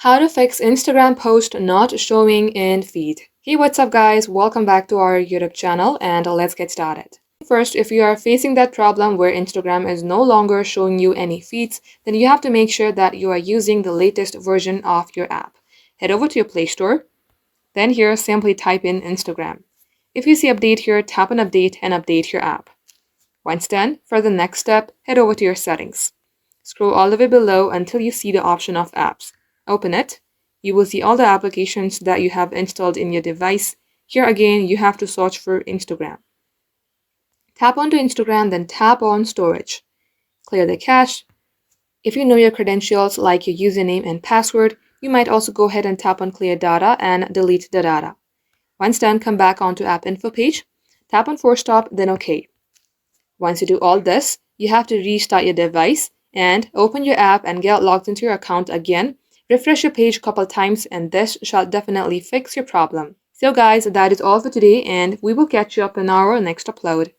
How to fix Instagram post not showing in feed. Hey, what's up guys? Welcome back to our YouTube channel and let's get started. First, if you are facing that problem where Instagram is no longer showing you any feeds, then you have to make sure that you are using the latest version of your app. Head over to your Play Store. Then here, simply type in Instagram. If you see update here, tap on update and update your app. Once done, for the next step, head over to your settings. Scroll all the way below until you see the option of apps. Open it. You will see all the applications that you have installed in your device. Here again, you have to search for Instagram. Tap onto Instagram, then tap on storage. Clear the cache. If you know your credentials like your username and password, you might also go ahead and tap on clear data and delete the data. Once done, come back onto app info page. Tap on force stop, then OK. Once you do all this, you have to restart your device and open your app and get logged into your account again. Refresh your page a couple times and this shall definitely fix your problem. So guys, that is all for today and we will catch you up in our next upload.